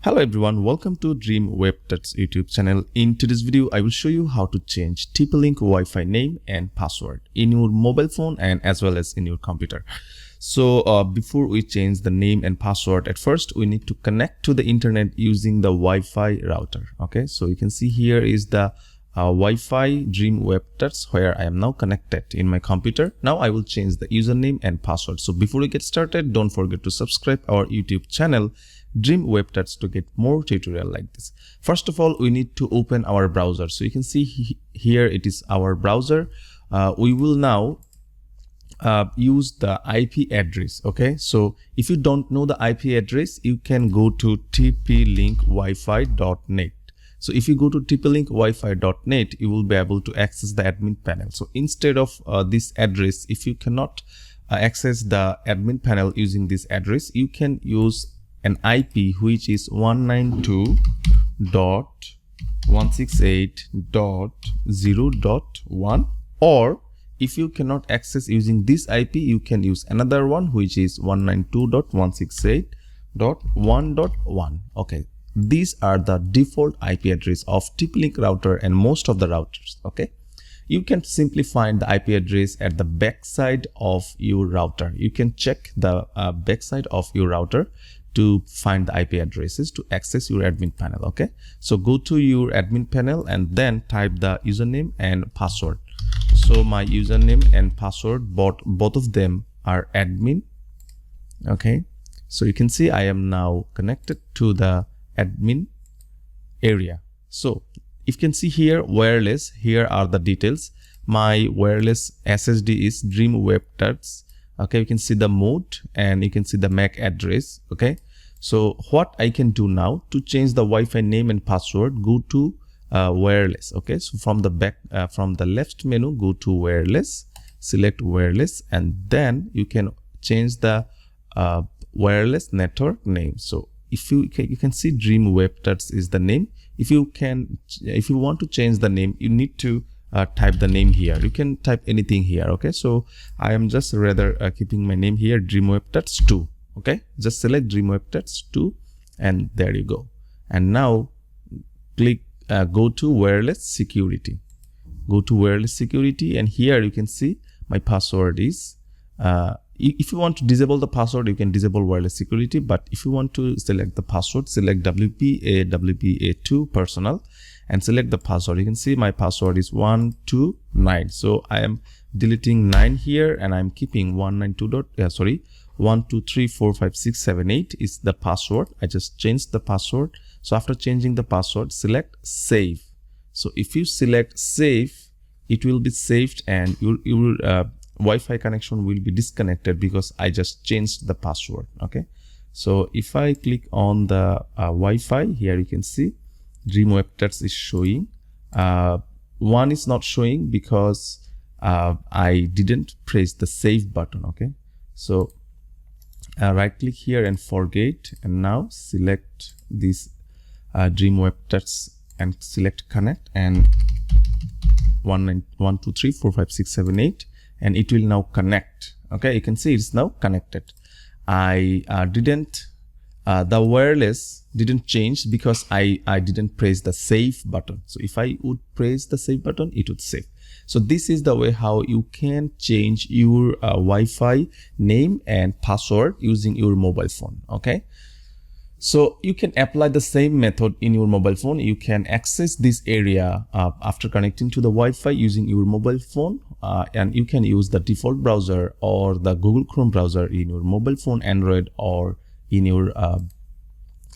Hello everyone, welcome to Dream Web Tuts YouTube channel. In today's video, I will show you how to change TP Link Wi-Fi name and password in your mobile phone and as well as in your computer. So before we change the name and password, at first we need to connect to the internet using the Wi-Fi router. Okay, so you can see here is the Wi-Fi Dream Web Tuts where I am now connected in my computer. Now I will change the username and password. So before we get started, don't forget to subscribe our YouTube channel Dream Web Tuts to get more tutorial like this. First of all, we need to open our browser. So you can see here it is our browser. We will now use the IP address. Okay, so if you don't know the IP address, you can go to tplinkwifi.net. So if you go to tplinkwifi.net, you will be able to access the admin panel. So instead of this address, if you cannot access the admin panel using this address, you can use an IP which is 192.168.0.1, or if you cannot access using this IP, you can use another one which is 192.168.1.1. okay, these are the default IP address of TP Link router and most of the routers. Okay, you can simply find the IP address at the backside of your router. You can check the backside of your router to find the IP addresses to access your admin panel. Okay, so go to your admin panel and then type the username and password. So my username and password, both of them are admin. Okay, so you can see I am now connected to the admin area. So if you can see here wireless, here are the details. My wireless SSD is Dream Web Tuts. Okay, you can see the mode and you can see the MAC address. Okay, so what I can do now to change the Wi-Fi name and password, go to wireless. Okay, so from the back from the left menu, go to wireless, select wireless, and then you can change the wireless network name. So if you can see Dream Web Tuts is the name. If you want to change the name, you need to type the name here. You can type anything here. Okay, so I am just rather keeping my name here, Dream Web Tuts 2. Okay, just select Dream Web Tuts 2 and there you go. And now click go to wireless security. Go to wireless security, and here you can see my password is if you want to disable the password, you can disable wireless security, but if you want to select the password, select WPA2 personal and select the password. You can see my password is 129. So I am deleting 9 here and I'm keeping 1234567 is the password. I just changed the password. So after changing the password, select save. So if you select save, it will be saved and your Wi-Fi connection will be disconnected because I just changed the password. Okay, so if I click on the Wi-Fi, here you can see Dream Web Tuts is showing. One is not showing because I didn't press the save button. Okay, so right click here and forget, and now select this Dream Web Tuts and select connect and 192.123.45.678, and it will now connect. Okay, you can see it's now connected. I didn't the wireless didn't change because I didn't press the save button. So if I would press the save button, it would save. So this is the way how you can change your Wi-Fi name and password using your mobile phone. Okay, so you can apply the same method in your mobile phone. You can access this area after connecting to the Wi-Fi using your mobile phone, and you can use the default browser or the Google Chrome browser in your mobile phone, Android, or in your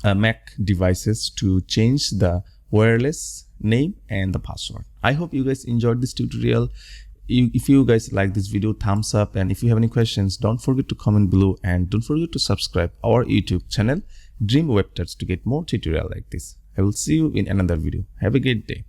Mac devices to change the wireless name and the password. I hope you guys enjoyed this tutorial. If you guys like this video, thumbs up, and if you have any questions, don't forget to comment below and don't forget to subscribe our YouTube channel Dream Web Tuts to get more tutorial like this. I will see you in another video. Have a great day.